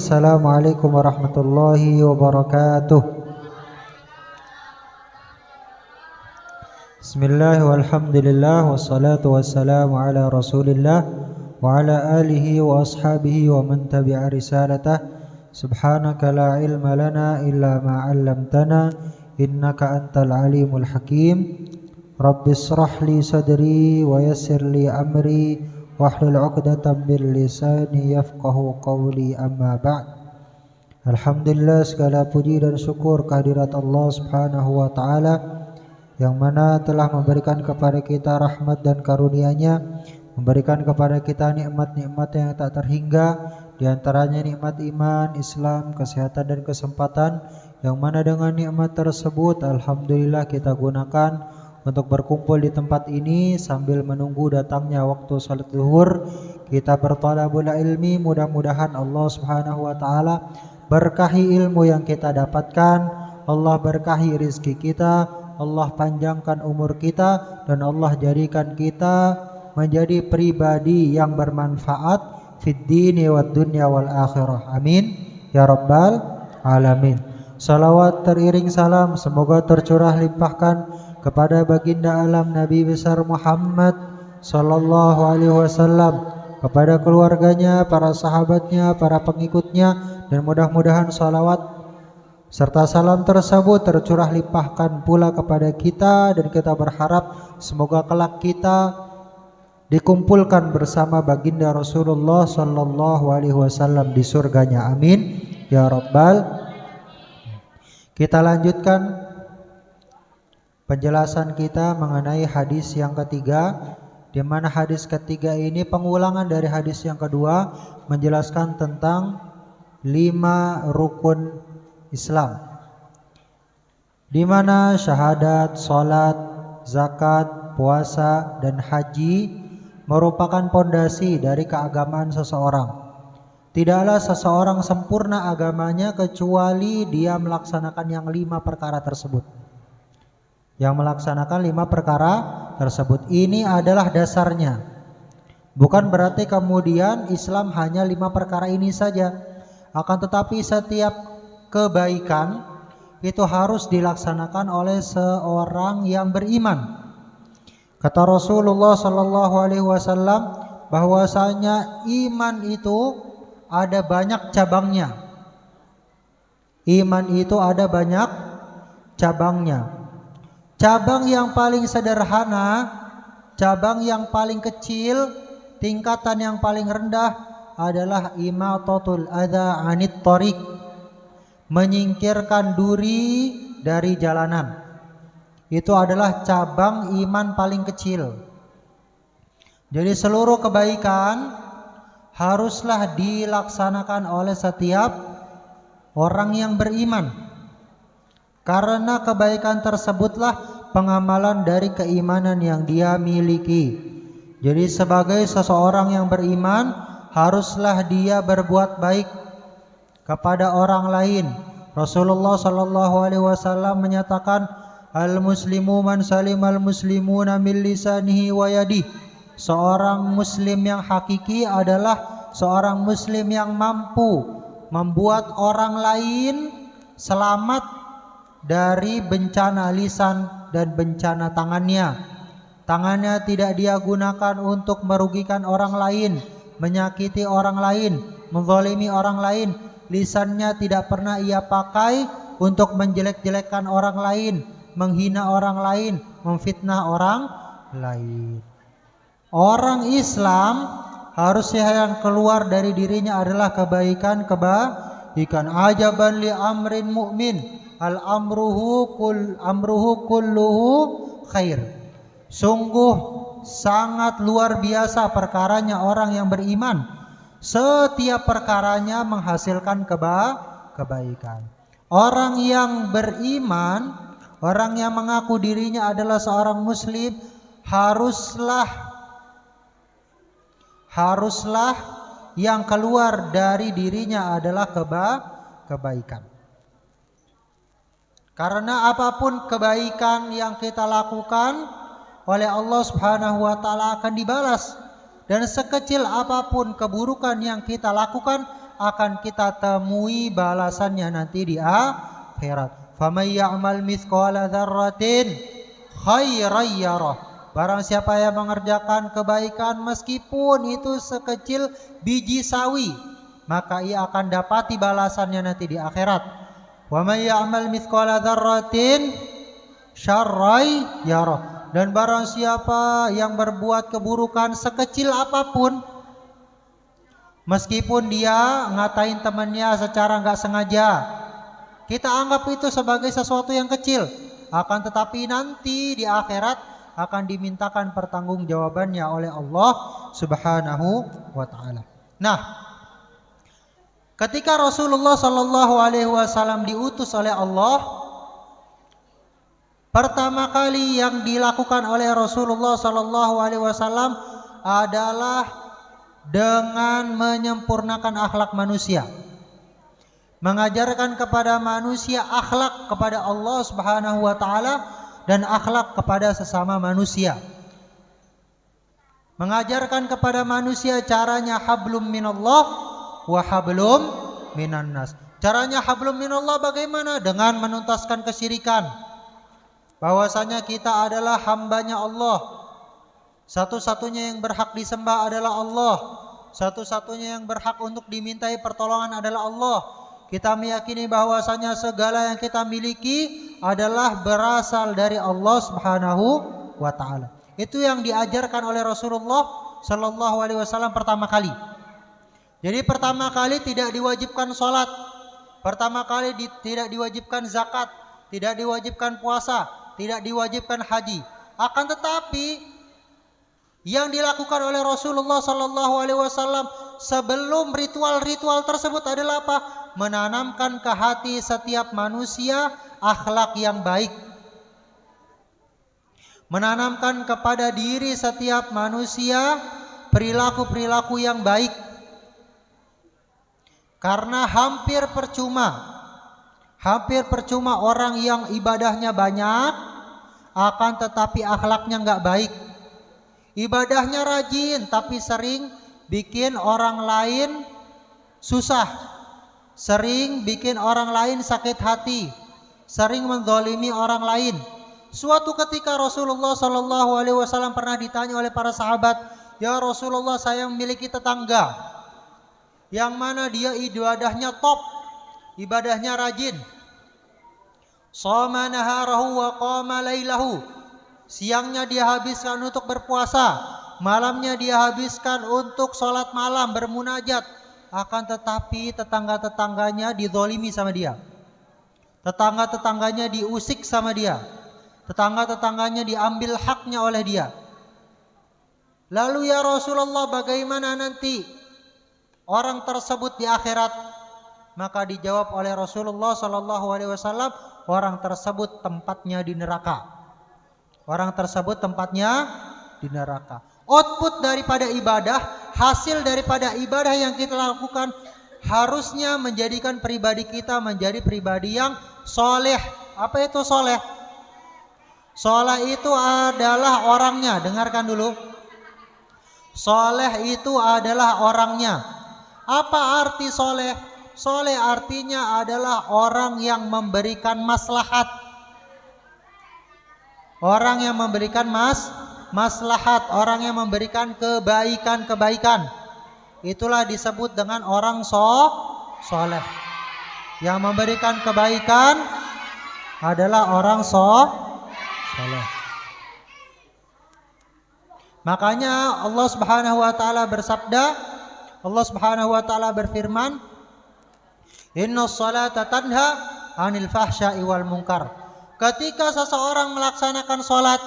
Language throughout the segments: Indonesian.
Assalamualaikum warahmatullahi wabarakatuh. Bismillah walhamdulillah wassalatu wassalamu ala rasulillah wa ala alihi wa ashabihi wa man tabi'a risalatah. Subhanaka la ilma lana illa ma 'allamtana innaka antal alimul hakim. Rabbis shrah li sadri wa yassir li amri wahlul 'uqdatam min lisani yafqahu qawli, amma ba'd. Alhamdulillah, segala puji dan syukur kehadirat Allah Subhanahu wa taala yang mana telah memberikan kepada kita rahmat dan karunia-Nya, memberikan kepada kita nikmat-nikmat yang tak terhingga, di antaranya nikmat iman, Islam, kesehatan dan kesempatan, yang mana dengan nikmat tersebut alhamdulillah kita gunakan untuk berkumpul di tempat ini sambil menunggu datangnya waktu salat zuhur. Kita berthalabul ilmi, mudah-mudahan Allah Subhanahu wa taala berkahi ilmu yang kita dapatkan, Allah berkahi rizki kita, Allah panjangkan umur kita, dan Allah jadikan kita menjadi pribadi yang bermanfaat fid dini wad dunya wal akhirah. Amin ya rabbal alamin. Salawat teriring salam semoga tercurah limpahkan kepada baginda alam Nabi besar Muhammad sallallahu alaihi wasallam, kepada keluarganya, para sahabatnya, para pengikutnya, dan mudah-mudahan salawat serta salam tersebut tercurah limpahkan pula kepada kita, dan kita berharap semoga kelak kita dikumpulkan bersama baginda Rasulullah sallallahu alaihi wasallam di surganya. Amin ya rabbal. Kita lanjutkan penjelasan kita mengenai hadis yang ketiga, di mana hadis ketiga ini pengulangan dari hadis yang kedua, menjelaskan tentang 5 rukun Islam, di mana syahadat, salat, zakat, puasa, dan haji merupakan pondasi dari keagamaan seseorang. Tidaklah seseorang sempurna agamanya kecuali dia melaksanakan yang 5 perkara tersebut. Yang melaksanakan 5 perkara tersebut. Ini adalah dasarnya. Bukan berarti kemudian Islam hanya 5 perkara ini saja. Akan tetapi setiap kebaikan itu harus dilaksanakan oleh seorang yang beriman. Kata Rasulullah sallallahu alaihi wasallam bahwasanya iman itu ada banyak cabangnya. Iman itu ada banyak cabangnya. Cabang yang paling sederhana, cabang yang paling kecil, tingkatan yang paling rendah adalah imatatul adza 'anit thariq, menyingkirkan duri dari jalanan. Itu adalah cabang iman paling kecil. Jadi seluruh kebaikan haruslah dilaksanakan oleh setiap orang yang beriman, karena kebaikan tersebutlah pengamalan dari keimanan yang dia miliki. Jadi sebagai seseorang yang beriman, haruslah dia berbuat baik kepada orang lain. Rasulullah sallallahu alaihi wasallam menyatakan, al-muslimu man salimal muslimuna min lisanihi wa yadihi. Seorang muslim yang hakiki adalah seorang muslim yang mampu membuat orang lain selamat dari bencana lisan dan bencana tangannya. Tangannya tidak dia gunakan untuk merugikan orang lain, menyakiti orang lain, menzalimi orang lain. Lisannya tidak pernah ia pakai untuk menjelek-jelekkan orang lain, menghina orang lain, memfitnah orang lain. Orang Islam harusnya yang keluar dari dirinya adalah kebaikan. Ajaban li amrin mu'min, amruhu kulluhu khair. Sungguh sangat luar biasa perkaranya orang yang beriman. Setiap perkaranya menghasilkan kebaikan. Orang yang beriman, orang yang mengaku dirinya adalah seorang muslim, haruslah yang keluar dari dirinya adalah kebaikan. Karena apapun kebaikan yang kita lakukan oleh Allah Subhanahu wa taala akan dibalas, dan sekecil apapun keburukan yang kita lakukan akan kita temui balasannya nanti di akhirat. Faman ya'mal mithqala dzarratin khairan yarah. Barang siapa yang mengerjakan kebaikan meskipun itu sekecil biji sawi, maka ia akan dapati balasannya nanti di akhirat. Wa may ya'mal mithqala dzarratin syarran yarah. Dan barang siapa yang berbuat keburukan sekecil apapun, meskipun dia ngatain temannya secara nggak sengaja, kita anggap itu sebagai sesuatu yang kecil, akan tetapi nanti di akhirat akan dimintakan pertanggungjawabannya oleh Allah Subhanahu wa taala. Nah, ketika Rasulullah sallallahu alaihi wasallam diutus oleh Allah, pertama kali yang dilakukan oleh Rasulullah sallallahu alaihi wasallam adalah dengan menyempurnakan akhlak manusia. Mengajarkan kepada manusia akhlak kepada Allah Subhanahu wa taala dan akhlak kepada sesama manusia. Mengajarkan kepada manusia caranya hablum minallah wa hablum minan nas. Caranya hablum minallah bagaimana? Dengan menuntaskan kesyirikan. Bahwasanya kita adalah hambanya Allah. Satu-satunya yang berhak disembah adalah Allah. Satu-satunya yang berhak untuk dimintai pertolongan adalah Allah. Kita meyakini bahwasanya segala yang kita miliki adalah berasal dari Allah Subhanahu wa taala. Itu yang diajarkan oleh Rasulullah sallallahu alaihi wasallam pertama kali. Jadi pertama kali tidak diwajibkan salat, pertama kali tidak diwajibkan zakat, tidak diwajibkan puasa, tidak diwajibkan haji. Akan tetapi yang dilakukan oleh Rasulullah sallallahu alaihi wasallam sebelum ritual-ritual tersebut adalah apa? Menanamkan ke hati setiap manusia akhlak yang baik. Menanamkan kepada diri setiap manusia perilaku-perilaku yang baik. Karena hampir percuma orang yang ibadahnya banyak akan tetapi akhlaknya enggak baik. Ibadahnya rajin tapi sering bikin orang lain susah. Sering bikin orang lain sakit hati, sering menzalimi orang lain. Suatu ketika Rasulullah sallallahu alaihi wasallam pernah ditanya oleh para sahabat, "Ya Rasulullah, saya memiliki tetangga yang mana dia ibadahnya top, ibadahnya rajin. Shoma naharahu wa qama lailahu." Siangnya dia habiskan untuk berpuasa, malamnya dia habiskan untuk sholat malam, bermunajat. Akan tetapi tetangga-tetangganya dizalimi sama dia. Tetangga-tetangganya diusik sama dia. Tetangga-tetangganya diambil haknya oleh dia. Lalu ya Rasulullah, bagaimana nanti orang tersebut di akhirat? Maka dijawab oleh Rasulullah sallallahu alaihi wasallam, orang tersebut tempatnya di neraka. Orang tersebut tempatnya di neraka. Output daripada ibadah, hasil daripada ibadah yang kita lakukan harusnya menjadikan pribadi kita menjadi pribadi yang soleh. Apa itu soleh? Soleh itu adalah orangnya. Dengarkan dulu. Soleh itu adalah orangnya. Apa arti soleh? Soleh artinya adalah orang yang memberikan maslahat. Orang yang memberikan maslahat, orang yang memberikan kebaikan-kebaikan. Itulah disebut dengan orang soleh. Yang memberikan kebaikan adalah orang soleh. Makanya Allah Subhanahu wa taala bersabda, Allah Subhanahu wa taala berfirman, "Innas salata tanha 'anil fahsya'i wal munkar." Ketika seseorang melaksanakan salat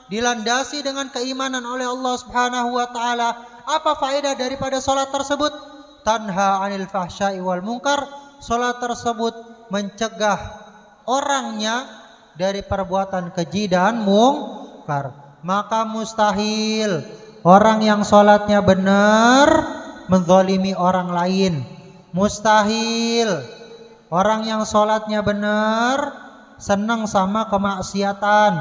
dilandasi dengan keimanan oleh Allah Subhanahu wa taala, apa faedah daripada salat tersebut? Tanha 'anil fahsya'i wal munkar. Salat tersebut mencegah orangnya dari perbuatan keji dan mungkar. Maka mustahil orang yang salatnya benar menzalimi orang lain. Mustahil orang yang salatnya benar senang sama kemaksiatan.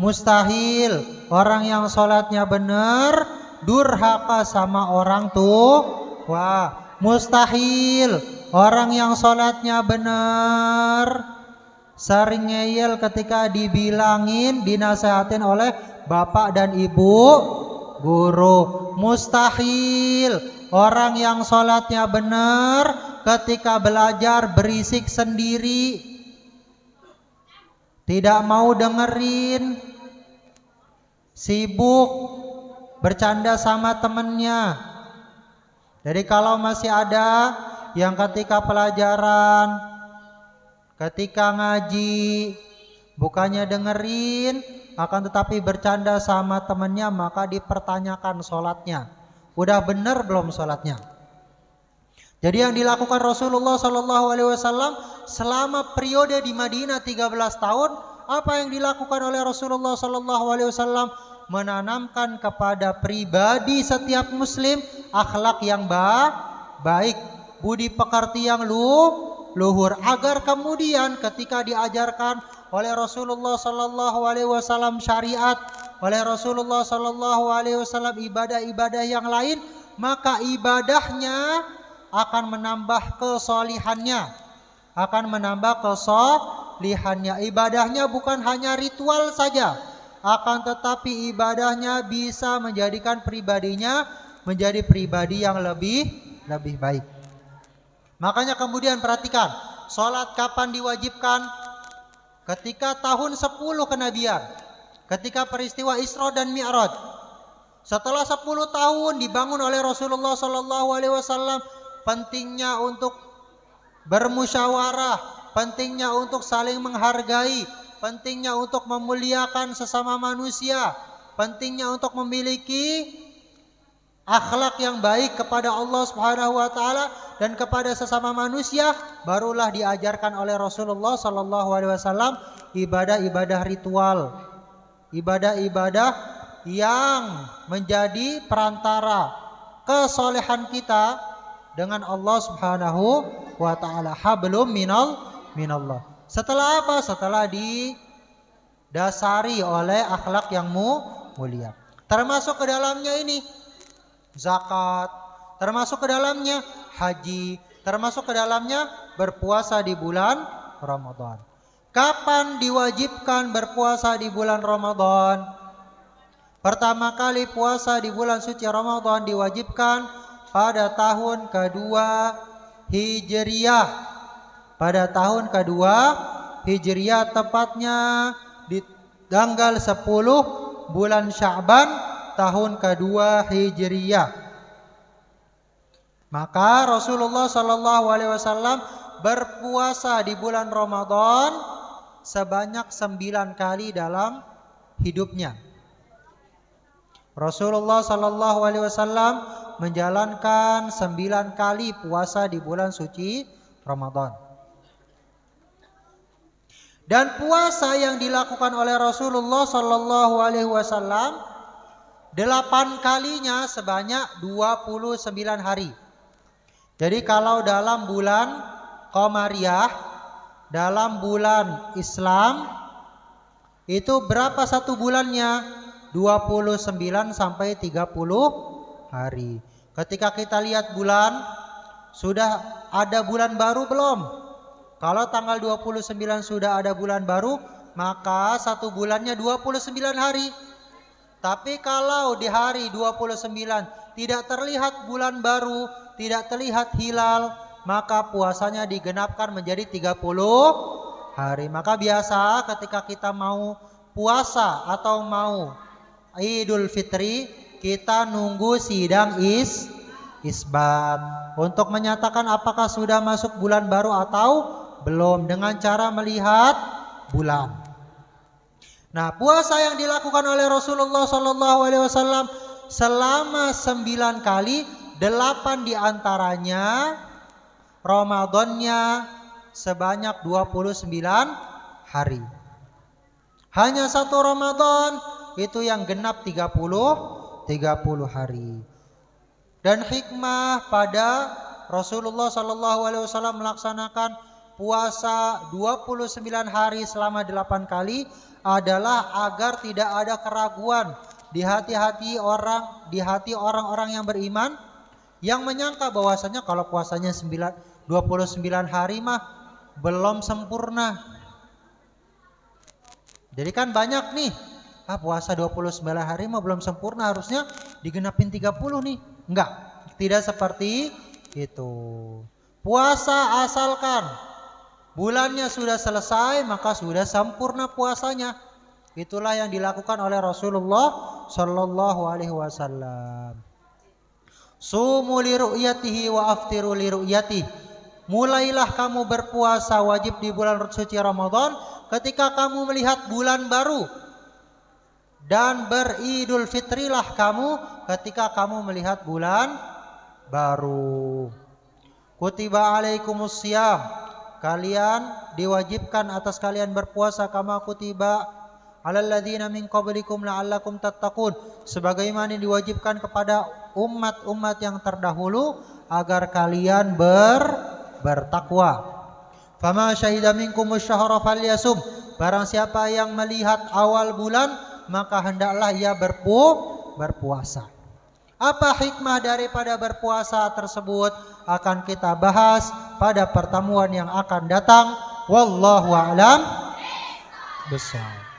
Mustahil orang yang sholatnya benar durhaka sama orang tua. Mustahil orang yang sholatnya benar sering ngeyel ketika dibilangin, dinasehatin oleh bapak dan ibu guru. Mustahil orang yang sholatnya benar ketika belajar berisik sendiri, tidak mau dengerin, sibuk bercanda sama temennya. Jadi kalau masih ada yang ketika pelajaran, ketika ngaji, bukannya dengerin, akan tetapi bercanda sama temennya, maka dipertanyakan sholatnya. Udah bener belum sholatnya? Jadi yang dilakukan Rasulullah SAW selama periode di Madinah 13 tahun, apa yang dilakukan oleh Rasulullah SAW? Menanamkan kepada pribadi setiap muslim akhlak yang baik, budi pekerti yang luhur, agar kemudian ketika diajarkan oleh Rasulullah SAW syariat, oleh Rasulullah SAW ibadah-ibadah yang lain, maka ibadahnya akan menambah kesolihannya, ibadahnya bukan hanya ritual saja, akan tetapi ibadahnya bisa menjadikan pribadinya menjadi pribadi yang lebih baik. Makanya kemudian perhatikan, sholat kapan diwajibkan? Ketika tahun 10 kenabian, ketika peristiwa Isra dan Mi'raj. Setelah 10 tahun dibangun oleh Rasulullah SAW, pentingnya untuk bermusyawarah, pentingnya untuk saling menghargai, pentingnya untuk memuliakan sesama manusia, pentingnya untuk memiliki akhlak yang baik kepada Allah Subhanahu wa taala dan kepada sesama manusia, barulah diajarkan oleh Rasulullah SAW ibadah-ibadah ritual, ibadah-ibadah yang menjadi perantara kesolehan kita dengan Allah Subhanahu wa taala. Hablum minallah. Setelah apa? Setelah didasari oleh akhlak yang mulia. Termasuk ke dalamnya ini zakat, termasuk ke dalamnya haji, termasuk ke dalamnya berpuasa di bulan Ramadan. Kapan diwajibkan berpuasa di bulan Ramadan? Pertama kali puasa di bulan suci Ramadan diwajibkan pada tahun kedua Hijriyah. Pada tahun kedua Hijriyah, tepatnya di tanggal 10 bulan Sya'ban tahun kedua Hijriyah. Maka Rasulullah SAW berpuasa di bulan Ramadan sebanyak 9 kali dalam hidupnya. Rasulullah SAW menjalankan 9 kali puasa di bulan suci Ramadan. Dan puasa yang dilakukan oleh Rasulullah SAW 8 kalinya sebanyak 29 hari. Jadi kalau dalam bulan Qamariyah, dalam bulan Islam, itu berapa satu bulannya? 29 sampai 30 hari. Ketika kita lihat bulan, sudah ada bulan baru belum? Kalau tanggal 29 sudah ada bulan baru, maka satu bulannya 29 hari. Tapi kalau di hari 29 tidak terlihat bulan baru, tidak terlihat hilal, maka puasanya digenapkan menjadi 30 hari. Maka biasa ketika kita mau puasa atau mau Idul Fitri, kita nunggu sidang isbat untuk menyatakan apakah sudah masuk bulan baru atau belum, dengan cara melihat bulan. Nah, puasa yang dilakukan oleh Rasulullah SAW selama 9 kali, 8 diantaranya Ramadannya sebanyak 29 hari. Hanya satu Ramadan itu yang genap 30 hari. Dan hikmah pada Rasulullah SAW melaksanakan puasa 29 hari selama 8 kali adalah agar tidak ada keraguan di hati orang-orang yang beriman, Yang menyangka bahwasanya kalau puasanya 29 hari mah belum sempurna. Jadi kan banyak nih, puasa 29 hari mah belum sempurna, harusnya digenapin 30 nih. Enggak, tidak seperti itu. Puasa asalkan bulannya sudah selesai maka sudah sempurna puasanya. Itulah yang dilakukan oleh Rasulullah Shallallahu Alaihi Wasallam. Sumu li ru'yatihi wa aftiru li ru'yatihi. Mulailah kamu berpuasa wajib di bulan suci Ramadan ketika kamu melihat bulan baru, dan beridul fitrilah kamu ketika kamu melihat bulan baru. Kutiba alaikumus syiyam, kalian diwajibkan atas kalian berpuasa kama kutiba alal ladzina min qablikum la'allakum tattaqun, sebagaimana diwajibkan kepada umat-umat yang terdahulu agar kalian bertakwa. Fama syahida minkumus syahra falyasum, barang siapa yang melihat awal bulan maka hendaklah ia berpuasa. Apa hikmah daripada berpuasa tersebut akan kita bahas pada pertemuan yang akan datang. Wallahu a'lam bishawab.